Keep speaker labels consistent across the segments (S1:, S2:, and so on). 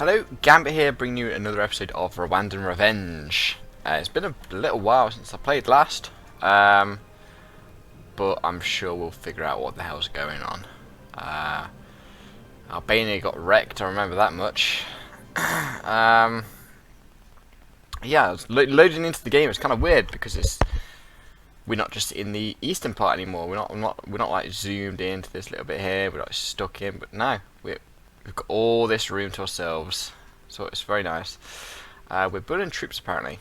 S1: Hello, Gambit here, bringing you another episode of Rwandan Revenge. It's been a little while since I played last, but I'm sure we'll figure out what the hell's going on. Albania got wrecked, I remember that much. Yeah, loading into the game is kind of weird because we're not just in the eastern part anymore. We're not like zoomed into this little bit here. We're not stuck in, but no, we've got all this room to ourselves, so it's very nice. We're building troops apparently.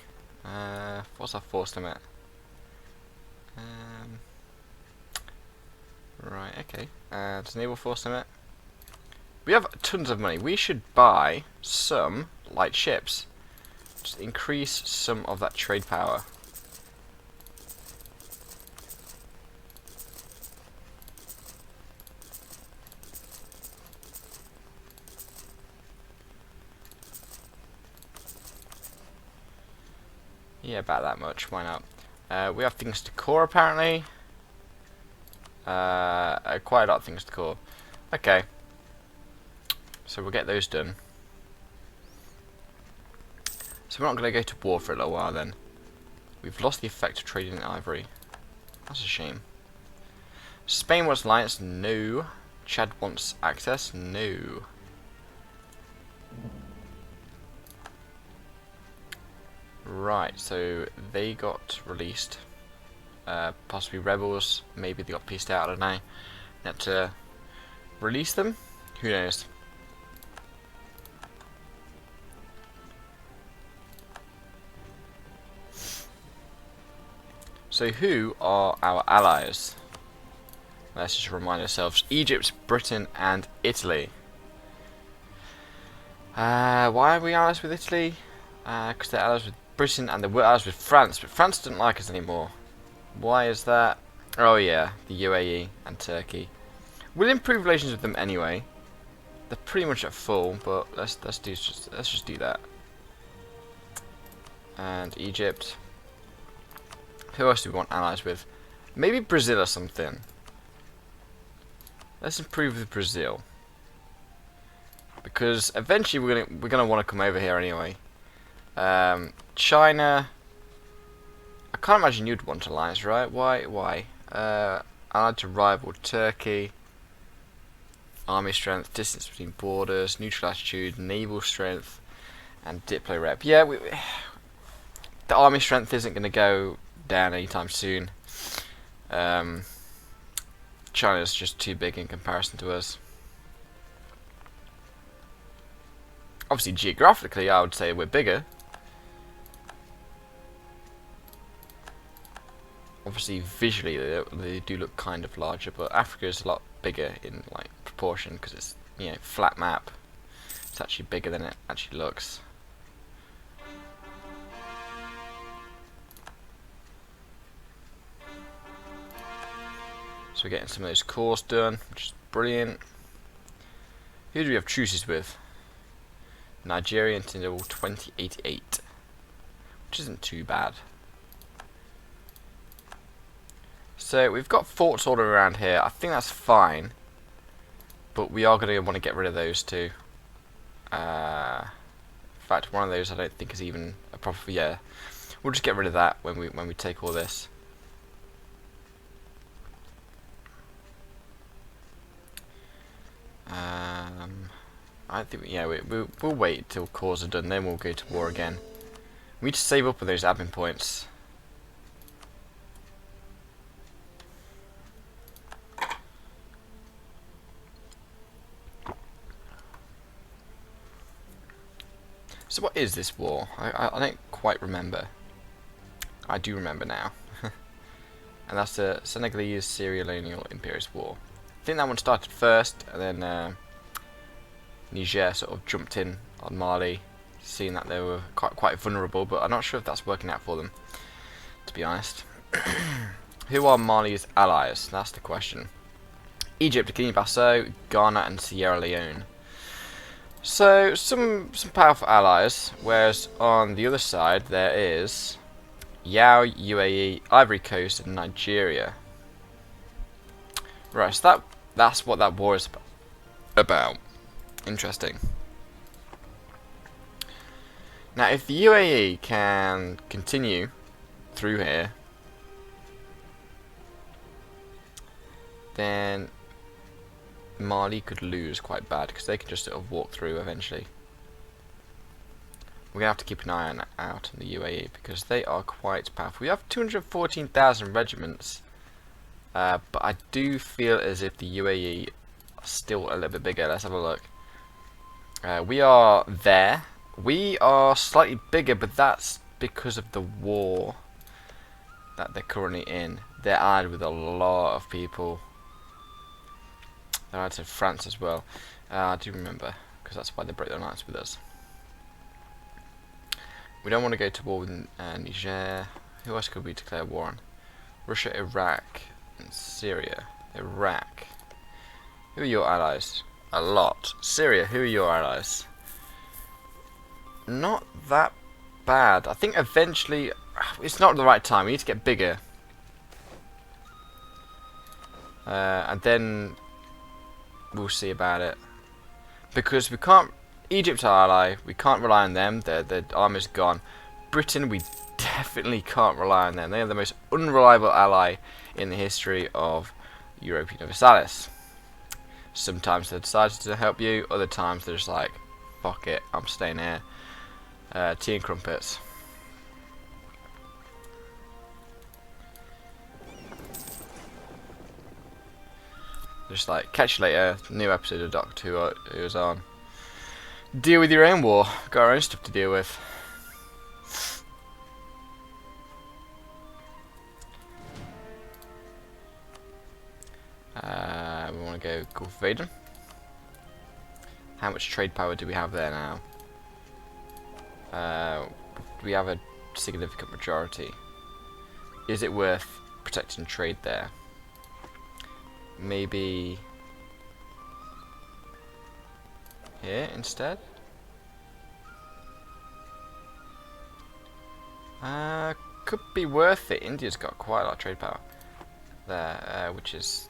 S1: What's our force limit? Right, okay. Does naval force limit? We have tons of money. We should buy some light ships. Just increase some of that trade power. Yeah, about that much. Why not? We have things to core apparently. Quite a lot of things to core. Okay. So we'll get those done. So we're not going to go to war for a little while then. We've lost the effect of trading in ivory. That's a shame. Spain wants alliance? No. Chad wants access? No. Right, so they got released. Possibly rebels. Maybe they got pieced out, I don't know. Had to release them? Who knows? So who are our allies? Let's just remind ourselves. Egypt, Britain and Italy. Why are we allies with Italy? Because they're allies with Britain and they're allies with France, but France doesn't like us anymore. Why is that? Oh yeah, the UAE and Turkey. We'll improve relations with them anyway. They're pretty much at full, but let's just do that. And Egypt. Who else do we want allies with? Maybe Brazil or something. Let's improve with Brazil, because eventually we're gonna want to come over here anyway. China. I can't imagine you'd want alliance, right? Why? Allied to rival Turkey. Army strength, distance between borders, neutral attitude, naval strength, and diplo rep. Yeah, the army strength isn't going to go down anytime soon. China's just too big in comparison to us. Obviously, geographically, I would say we're bigger. Obviously, visually, they do look kind of larger, but Africa is a lot bigger in like proportion because it's, you know, flat map. It's actually bigger than it actually looks. So we're getting some of those cores done, which is brilliant. Who do we have truces with? Nigeria until 2088, which isn't too bad. So we've got forts all around here. I think that's fine, but we are going to want to get rid of those too. In fact, one of those I don't think is even a proper. Yeah, we'll just get rid of that when we take all this. I think we'll wait till cores are done, then we'll go to war again. We need to save up with those admin points. So what is this war? I don't quite remember. I do remember now. And that's the Senegalese Sierra-Leonean Imperialist War. I think that one started first, and then Niger sort of jumped in on Mali, seeing that they were quite vulnerable, but I'm not sure if that's working out for them, to be honest. Who are Mali's allies? That's the question. Egypt, Guinea-Bissau, Ghana and Sierra Leone. So, some powerful allies, whereas on the other side there is Yao, UAE, Ivory Coast and Nigeria. Right, so that's what that war is about. Interesting. Now, if the UAE can continue through here, then Mali could lose quite bad because they can just sort of walk through eventually. We're going to have to keep an eye out on the UAE because they are quite powerful. We have 214,000 regiments, but I do feel as if the UAE are still a little bit bigger. Let's have a look. We are there. We are slightly bigger, but that's because of the war that they're currently in. They're allied with a lot of people. They're allied to France as well. I do remember, because that's why they broke their alliance with us. We don't want to go to war with Niger. Who else could we declare war on? Russia, Iraq, and Syria. Iraq. Who are your allies? A lot. Syria, who are your allies? Not that bad. I think eventually it's not the right time. We need to get bigger. And then we'll see about it. Because we can't... Egypt's our ally. We can't rely on them. Their army's gone. Britain, we definitely can't rely on them. They are the most unreliable ally in the history of Europa Universalis. Sometimes they decide to help you. Other times they're just like, fuck it, I'm staying here. Tea and crumpets. Just like, catch you later. New episode of Doctor Who is on. Deal with your own war. Got our own stuff to deal with. We want to go Gulf of Aden. How much trade power do we have there now? We have a significant majority. Is it worth protecting trade there? Maybe here instead? Could be worth it. India's got quite a lot of trade power there, which is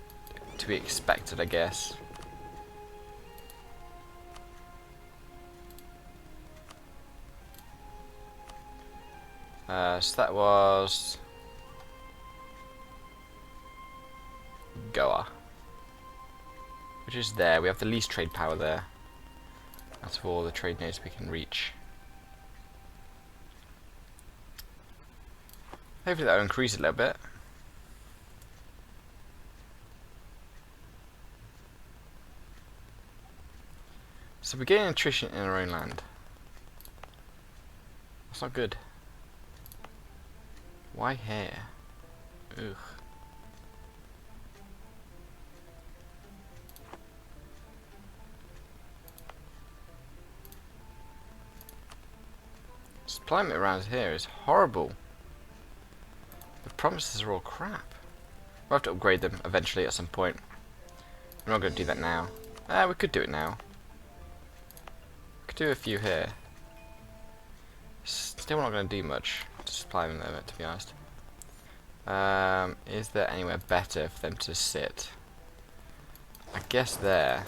S1: to be expected, I guess. So that was Goa, which is there. We have the least trade power there. That's for all the trade nodes we can reach. Hopefully that will increase a little bit. So we're getting attrition in our own land. That's not good. Why here? Ugh. Supply limit around here is horrible. The promises are all crap. We'll have to upgrade them eventually at some point. We're not going to do that now. We could do it now. We could do a few here. Still not going to do much to supply them there, to be honest. Is there anywhere better for them to sit? I guess there.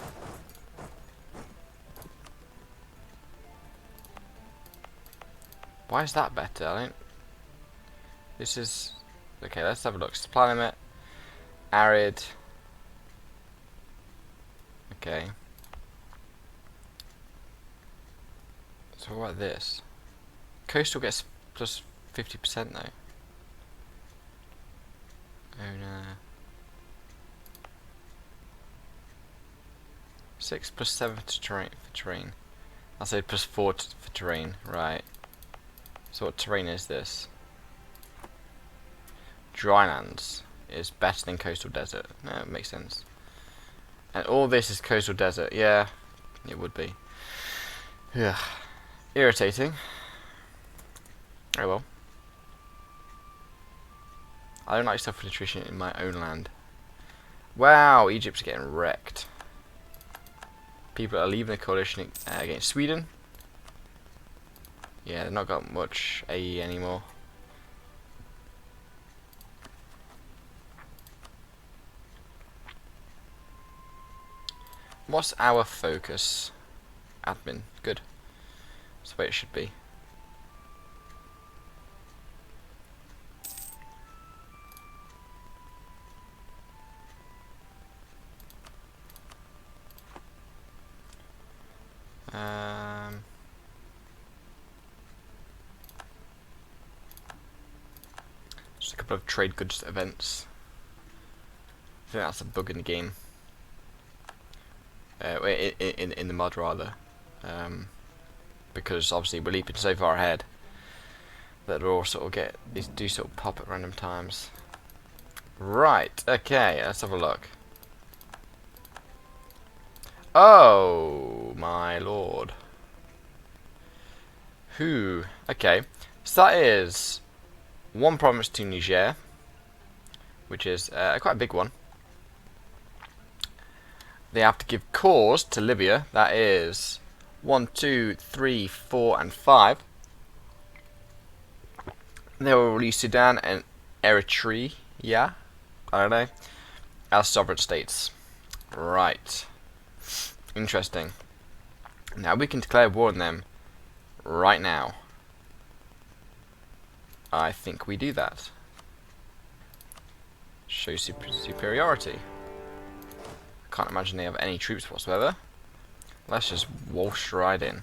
S1: Why is that better? I don't... This is... Okay, let's have a look. Supply limit. Arid. Okay. So what about this? Coastal gets plus 50% though. Oh no. 6 plus 7 to terrain. I'll say plus 4 for terrain, right. So what terrain is this? Drylands is better than coastal desert. No, it makes sense. And all this is coastal desert. Yeah, it would be. Yeah, irritating. Oh well. I don't like stuff with attrition in my own land. Wow, Egypt's getting wrecked. People are leaving the coalition against Sweden. Yeah, they've not got much AE anymore. What's our focus? Admin. Good. That's the way it should be. couple of trade goods events. I think that's a bug in the game. In the mod rather. Because obviously we're leaping so far ahead that we'll all sort of these do sort of pop at random times. Right, okay, let's have a look. Oh my lord. Who? Okay, so that is one province to Niger, which is quite a big one. They have to give cause to Libya. That is 1, 2, 3, 4, and 5. They will release Sudan and Eritrea. Yeah, I don't know. As sovereign states. Right. Interesting. Now we can declare war on them right now. I think we do that. Show superiority. Can't imagine they have any troops whatsoever. Let's just waltz right in.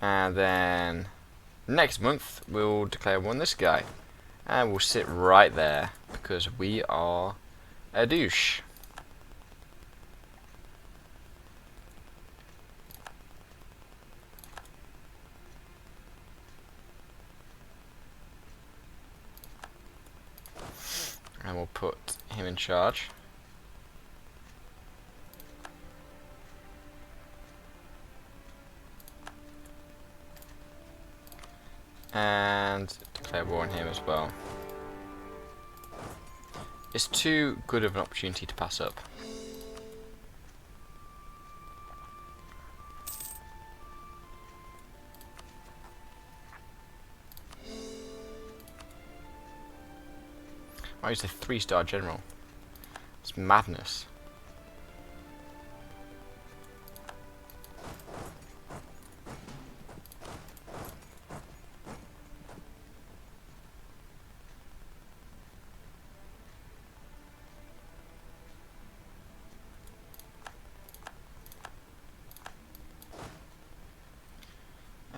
S1: And then next month we'll declare war on this guy. And we'll sit right there because we are a douche. And we'll put him in charge. And declare war on him as well. It's too good of an opportunity to pass up. Why is a 3-star general? It's madness.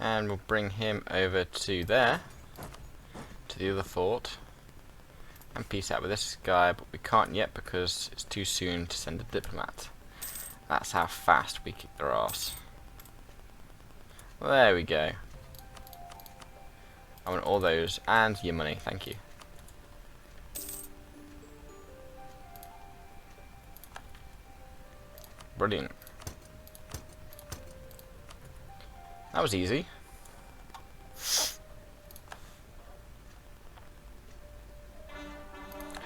S1: And we'll bring him over to there, to the other fort, and peace out with this guy, but we can't yet because it's too soon to send a diplomat. That's how fast we kick their ass. Well, there we go. I want all those, and your money, thank you. Brilliant. That was easy.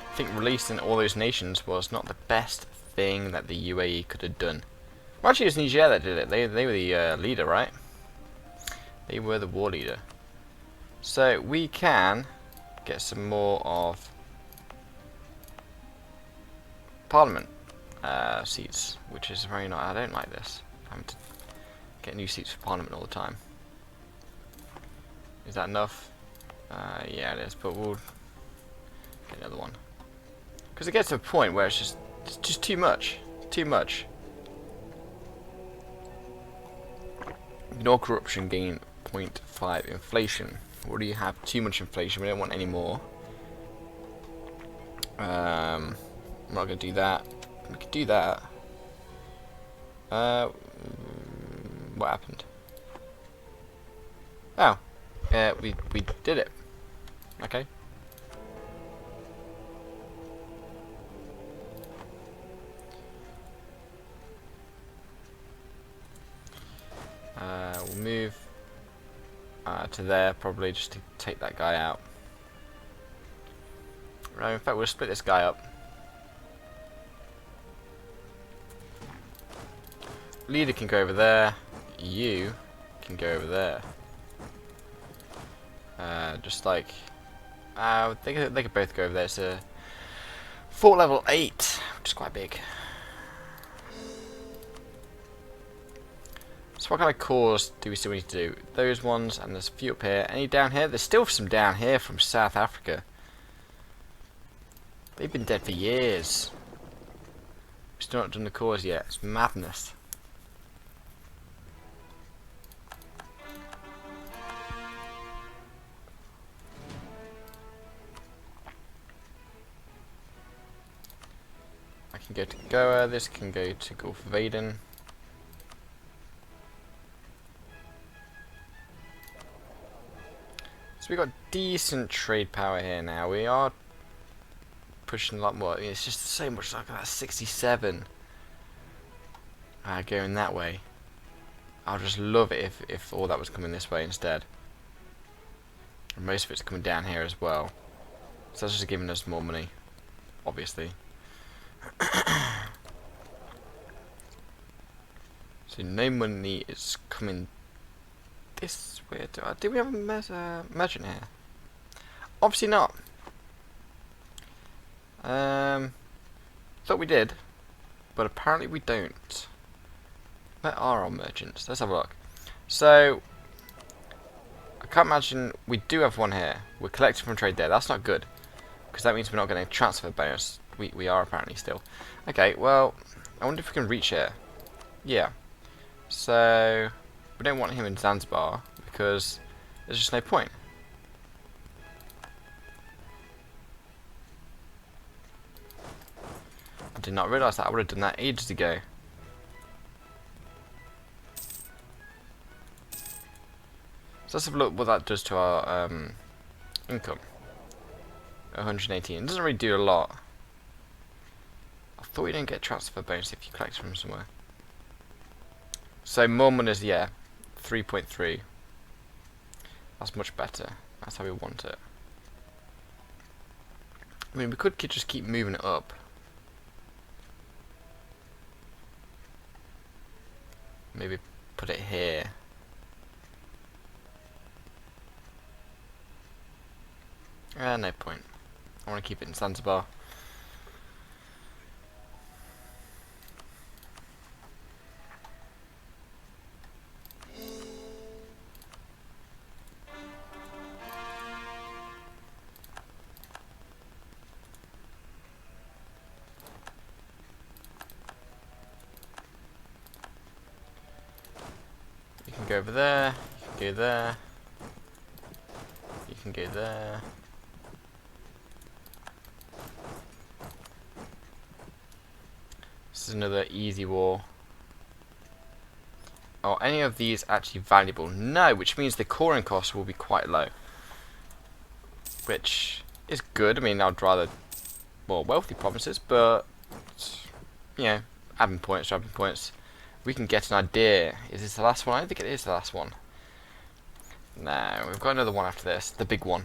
S1: I think releasing all those nations was not the best thing that the UAE could have done. Well, actually, it was Niger that did it. They were the leader, right? They were the war leader. So we can get some more of Parliament seats, which is very nice. I don't like this. I'm to get new seats for Parliament all the time. Is that enough? Yeah, it is. But we'll get another one. Because it gets to a point where it's just too much. Too much. Ignore corruption, gain 0.5 inflation. We already have too much inflation, we don't want any more. I'm not going to do that. We could do that. What happened? Oh. We did it. Okay. We'll move to there, probably just to take that guy out. Right, in fact, we'll split this guy up. Leader can go over there. You can go over there. Just like they could both go over there. It's a fort level 8, which is quite big. So what kind of cores do we still need to do? Those ones, and there's a few up here. Any down here? There's still some down here from South Africa. They've been dead for years. We've still not done the cores yet. It's madness. can go to Goa, this can go to Gulf of Aden. So we got decent trade power here now. We are pushing a lot more. I mean, it's just so much like that 67 going that way. I'll just love it if all that was coming this way instead. And most of it's coming down here as well. So that's just giving us more money, obviously. So no money is coming this way. Do we have a merchant here? Obviously not. Thought we did, but apparently we don't. Where are our merchants? Let's have a look. So I can't imagine we do have one here. We're collecting from trade there. That's not good, because that means we're not getting a transfer bonus. We are apparently still. Okay, well, I wonder if we can reach here. Yeah. So we don't want him in Zanzibar because there's just no point. I did not realise that. I would have done that ages ago. So let's have a look what that does to our income. 118. It doesn't really do a lot. I thought you didn't get a transfer bonus if you collect from somewhere. So more money is, yeah, 3.3. That's much better. That's how we want it. I mean, we could just keep moving it up. Maybe put it here. No point. I want to keep it in Zanzibar. You can go over there, you can go there, you can go there. This is another easy war. Are any of these actually valuable? No, which means the coring cost will be quite low. Which is good. I mean, I'd rather more wealthy provinces, but, you know, admin points. We can get an idea. Is this the last one? I don't think it is the last one. No, we've got another one after this. The big one.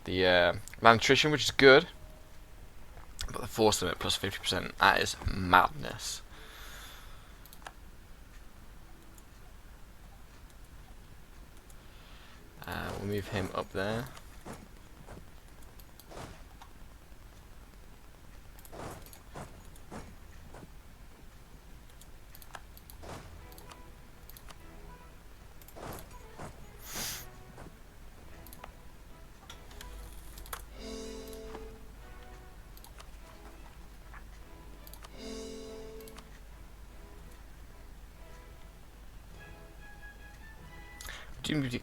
S1: The land attrition, which is good. But the force limit plus 50%, that is madness. We'll move him up there.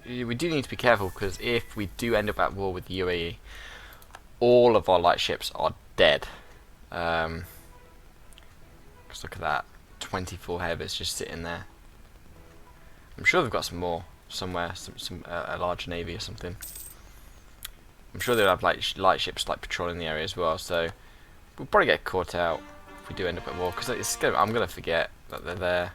S1: We do need to be careful, because if we do end up at war with the UAE, all of our light ships are dead. Just look at that, 24 heavies just sitting there. I'm sure they've got some more somewhere, a large navy or something. I'm sure they'll have light ships like patrolling the area as well. So we'll probably get caught out if we do end up at war, because I'm gonna forget that they're there.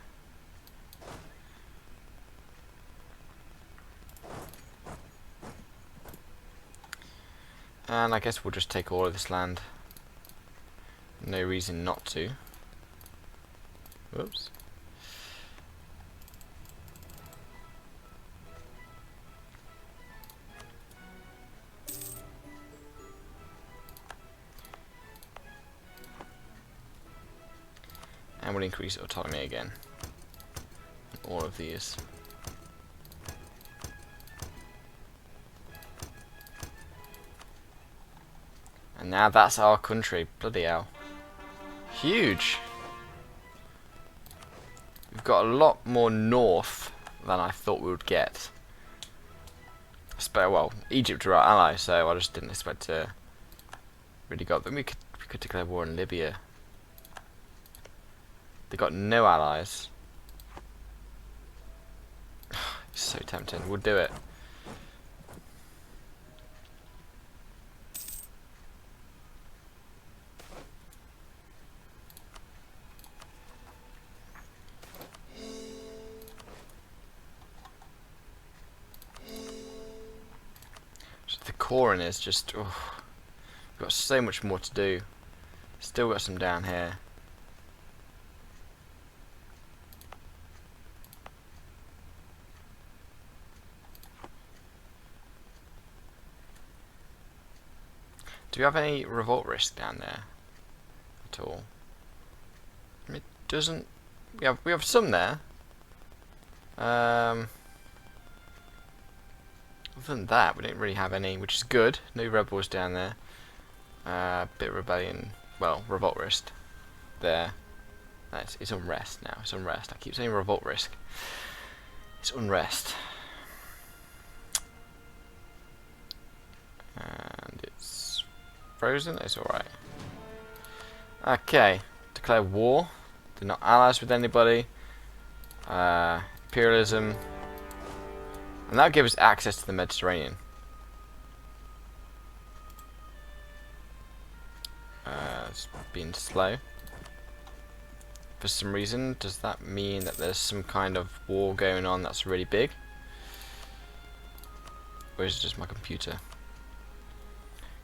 S1: And I guess we'll just take all of this land. No reason not to. Whoops. And we'll increase autonomy again. All of these. And now that's our country. Bloody hell. Huge. We've got a lot more north than I thought we would get. Well, Egypt are our ally, so I just didn't expect to really go up. Then we could declare war in Libya. They got no allies. It's so tempting. We'll do it. The coring is just, we've got so much more to do. Still got some down here. Do we have any revolt risk down there at all? It doesn't. We have some there. Other than that, we didn't really have any, which is good. No rebels down there. Bit of rebellion. Well, revolt risk there. It's unrest now. It's unrest. I keep saying revolt risk. It's unrest. And it's frozen. It's alright. Okay. Declare war. They're not allies with anybody. Imperialism. And that gives us access to the Mediterranean. It's been slow. For some reason, does that mean that there's some kind of war going on that's really big? Or is it just my computer?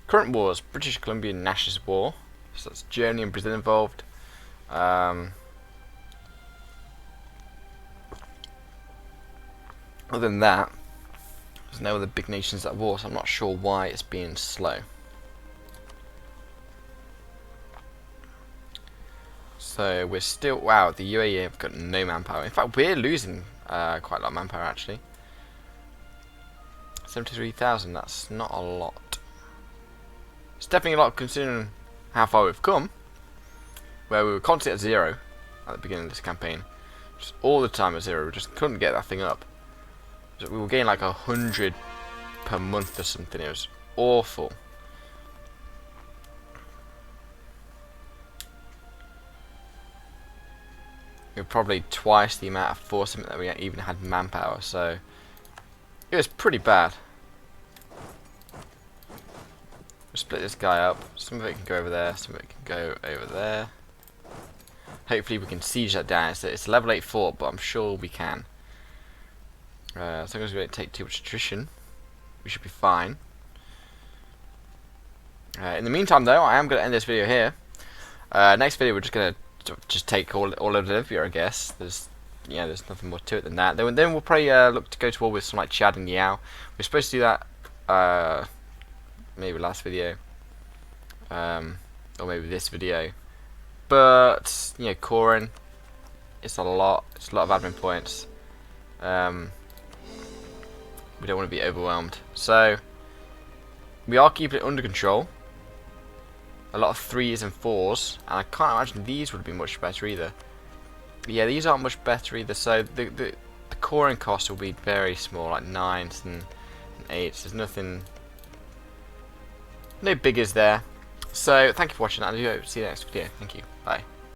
S1: Current wars, British Columbian Nationalist War. So that's Germany and Brazil involved. Other than that, there's no other big nations at war, so I'm not sure why it's being slow. So we're still, wow, the UAE have got no manpower. In fact, we're losing quite a lot of manpower actually. 73,000, that's not a lot. It's definitely a lot considering how far we've come. Where we were constantly at 0 at the beginning of this campaign. Just all the time at 0, we just couldn't get that thing up. So we were getting like 100 per month or something, it was awful. We were probably twice the amount of force that we even had manpower, so it was pretty bad. We'll split this guy up. Some of it can go over there, some of it can go over there. Hopefully we can siege that down. It's a level 8 fort, but I'm sure we can. As long as we don't take too much attrition, we should be fine. In the meantime though, I am going to end this video here. Next video we're just going to take all of Libya, I guess. There's nothing more to it than that. Then we'll probably look to go to war with some like Chad and Yao. We're supposed to do that maybe last video, or maybe this video. But you know, Corin, it's a lot of admin points. We don't want to be overwhelmed, so we are keeping it under control. A lot of 3s and 4s, and I can't imagine these would be much better either. Yeah, these aren't much better either. So the coring cost will be very small, like 9s and 8s. There's nothing, no biggers there. So thank you for watching, and I do hope to see you in the next video. Thank you. Bye.